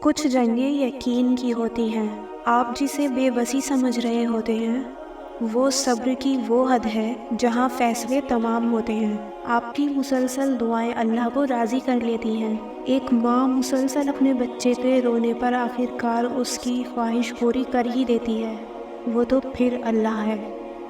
کچھ جنگیں یقین کی ہوتی ہیں، آپ جسے بے بسی سمجھ رہے ہوتے ہیں وہ صبر کی وہ حد ہے جہاں فیصلے تمام ہوتے ہیں۔ آپ کی مسلسل دعائیں اللہ کو راضی کر لیتی ہیں۔ ایک ماں مسلسل اپنے بچے کے رونے پر آخر کار اس کی خواہش پوری کر ہی دیتی ہے۔ وہ تو پھر اللہ ہے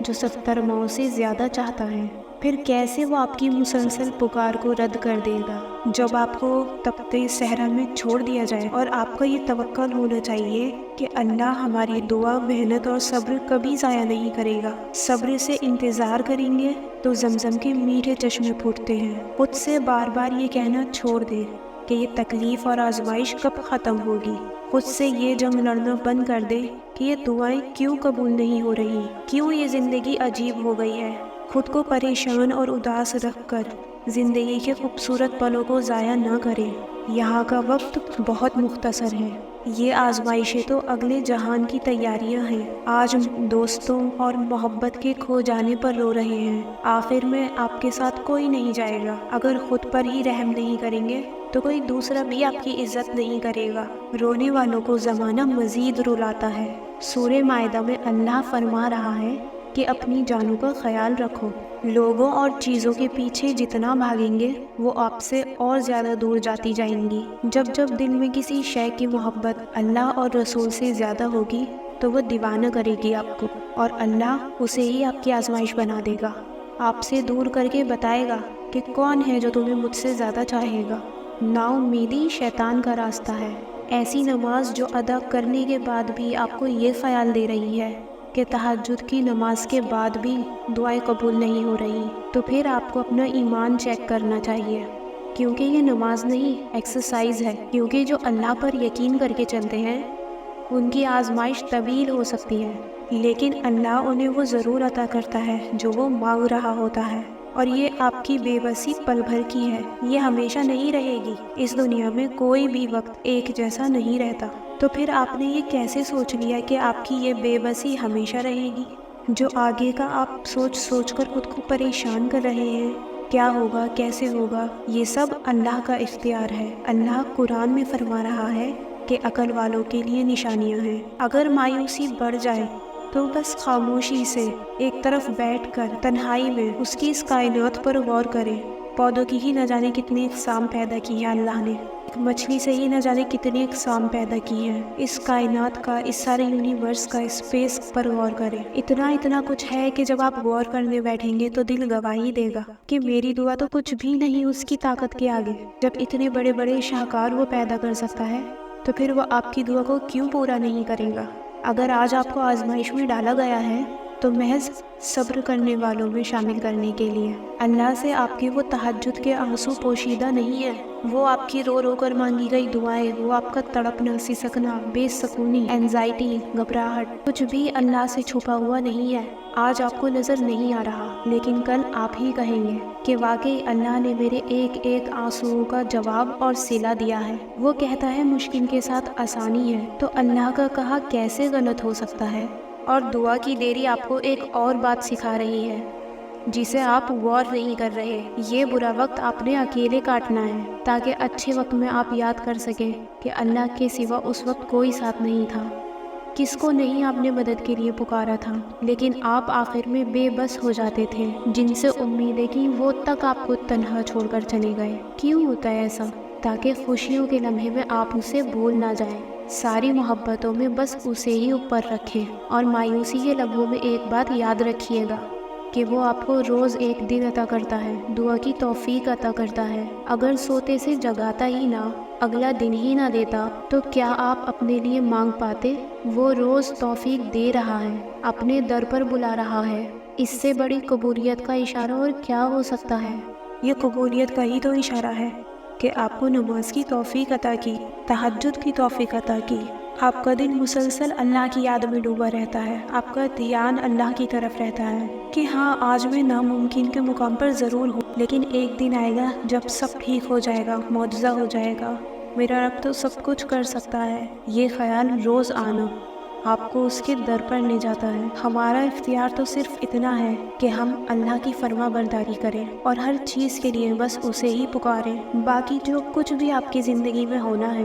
جو 70 ماؤں سے زیادہ چاہتا ہے۔ پھر کیسے وہ آپ کی مسلسل پکار کو رد کر دے گا جب آپ کو تپتے صحرا میں چھوڑ دیا جائے؟ اور آپ کا یہ توکل ہونا چاہیے کہ اللہ ہماری دعا، محنت اور صبر کبھی ضائع نہیں کرے گا۔ صبر سے انتظار کریں گے تو زمزم کے میٹھے چشمے پھوٹتے ہیں۔ خود سے بار بار یہ کہنا چھوڑ دیں کہ یہ تکلیف اور آزمائش کب ختم ہوگی۔ خود سے یہ جنگ لڑنا بند کر دے کہ یہ دعائیں کیوں قبول نہیں ہو رہی، کیوں یہ زندگی عجیب ہو گئی ہے۔ خود کو پریشان اور اداس رکھ کر زندگی کے خوبصورت پلوں کو ضائع نہ کریں۔ یہاں کا وقت بہت مختصر ہے۔ یہ آزمائشیں تو اگلے جہان کی تیاریاں ہیں۔ آج دوستوں اور محبت کے کھو جانے پر رو رہے ہیں، آخر میں آپ کے ساتھ کوئی نہیں جائے گا۔ اگر خود پر ہی رحم نہیں کریں گے تو کوئی دوسرا بھی آپ کی عزت نہیں کرے گا۔ رونے والوں کو زمانہ مزید رلاتا ہے۔ سورہ مائدہ میں اللہ فرما رہا ہے کہ اپنی جانوں کا خیال رکھو۔ لوگوں اور چیزوں کے پیچھے جتنا بھاگیں گے وہ آپ سے اور زیادہ دور جاتی جائیں گی۔ جب جب دل میں کسی شے کی محبت اللہ اور رسول سے زیادہ ہوگی تو وہ دیوانہ کرے گی آپ کو، اور اللہ اسے ہی آپ کی آزمائش بنا دے گا۔ آپ سے دور کر کے بتائے گا کہ کون ہے جو تمہیں مجھ سے زیادہ چاہے گا۔ نا امیدی شیطان کا راستہ ہے۔ ایسی نماز جو ادا کرنے کے بعد بھی آپ کو یہ خیال دے رہی ہے کہ تہجد کی نماز کے بعد بھی دعائیں قبول نہیں ہو رہی، تو پھر آپ کو اپنا ایمان چیک کرنا چاہیے، کیونکہ یہ نماز نہیں، ایکسرسائز ہے۔ کیونکہ جو اللہ پر یقین کر کے چلتے ہیں ان کی آزمائش طویل ہو سکتی ہے، لیکن اللہ انہیں وہ ضرور عطا کرتا ہے جو وہ مانگ رہا ہوتا ہے۔ اور یہ آپ کی بے بسی پل بھر کی ہے، یہ ہمیشہ نہیں رہے گی۔ اس دنیا میں کوئی بھی وقت ایک جیسا نہیں رہتا، تو پھر آپ نے یہ کیسے سوچ لیا کہ آپ کی یہ بے بسی ہمیشہ رہے گی؟ جو آگے کا آپ سوچ سوچ کر خود کو پریشان کر رہے ہیں، کیا ہوگا، کیسے ہوگا، یہ سب اللہ کا اختیار ہے۔ اللہ قرآن میں فرما رہا ہے کہ عقل والوں کے لیے نشانیاں ہیں۔ اگر مایوسی بڑھ جائے تو بس خاموشی سے ایک طرف بیٹھ کر تنہائی میں اس کی اس کائنات پر غور کریں۔ پودوں کی ہی نہ جانے کتنی اقسام پیدا کی ہے اللہ نے، ایک مچھلی سے ہی نہ جانے کتنی اقسام پیدا کی ہے۔ اس کائنات کا، اس سارے یونیورس کا، اسپیس پر غور کریں۔ اتنا کچھ ہے کہ جب آپ غور کرنے بیٹھیں گے تو دل گواہی دے گا کہ میری دعا تو کچھ بھی نہیں اس کی طاقت کے آگے۔ جب اتنے بڑے بڑے شاہکار وہ پیدا کر سکتا ہے تو پھر وہ آپ کی دعا کو کیوں پورا نہیں کرے گا؟ اگر آج آپ کو آزمائش میں ڈالا گیا ہے تو محض صبر کرنے والوں میں شامل کرنے کے لیے۔ اللہ سے آپ کے وہ تہجد کے آنسو پوشیدہ نہیں ہیں، وہ آپ کی رو رو کر مانگی گئی دعائیں، وہ آپ کا تڑپنا، سسکنا، بے سکونی، اینزائٹی، گھبراہٹ، کچھ بھی اللہ سے چھپا ہوا نہیں ہے۔ آج آپ کو نظر نہیں آ رہا، لیکن کل آپ ہی کہیں گے کہ واقعی اللہ نے میرے ایک ایک آنسوؤں کا جواب اور صلہ دیا ہے۔ وہ کہتا ہے مشکل کے ساتھ آسانی ہے، تو اللہ کا کہا کیسے غلط ہو سکتا ہے؟ اور دعا کی دیری آپ کو ایک اور بات سکھا رہی ہے جسے آپ غور نہیں کر رہے۔ یہ برا وقت آپ نے اکیلے کاٹنا ہے تاکہ اچھے وقت میں آپ یاد کر سکیں کہ اللہ کے سوا اس وقت کوئی ساتھ نہیں تھا، کس کو نہیں آپ نے مدد کے لیے پکارا تھا، لیکن آپ آخر میں بے بس ہو جاتے تھے۔ جن سے امیدیں کی وہ تک آپ کو تنہا چھوڑ کر چلے گئے۔ کیوں ہوتا ہے ایسا؟ تاکہ خوشیوں کے لمحے میں آپ اسے بھول نہ جائیں، ساری محبتوں میں بس اسے ہی اوپر رکھیں، اور مایوسی کے لمحوں میں ایک بات یاد رکھیے گا کہ وہ آپ کو روز ایک دن عطا کرتا ہے، دعا کی توفیق عطا کرتا ہے۔ اگر سوتے سے جگاتا ہی نہ، اگلا دن ہی نہ دیتا تو کیا آپ اپنے لیے مانگ پاتے؟ وہ روز توفیق دے رہا ہے، اپنے در پر بلا رہا ہے۔ اس سے بڑی قبولیت کا اشارہ اور کیا ہو سکتا ہے؟ یہ قبولیت کا ہی تو اشارہ ہے کہ آپ کو نماز کی توفیق عطا کی، تہجد کی توفیق عطا کی۔ آپ کا دل مسلسل اللہ کی یاد میں ڈوبا رہتا ہے، آپ کا دھیان اللہ کی طرف رہتا ہے کہ ہاں آج میں ناممکن کے مقام پر ضرور ہوں، لیکن ایک دن آئے گا جب سب ٹھیک ہو جائے گا، معجزہ ہو جائے گا، میرا رب تو سب کچھ کر سکتا ہے۔ یہ خیال روز آنا آپ کو اس کے در پر لے جاتا ہے۔ ہمارا اختیار تو صرف اتنا ہے کہ ہم اللہ کی فرما برداری کریں اور ہر چیز کے لیے بس اسے ہی پکاریں۔ باقی جو کچھ بھی آپ کی زندگی میں ہونا ہے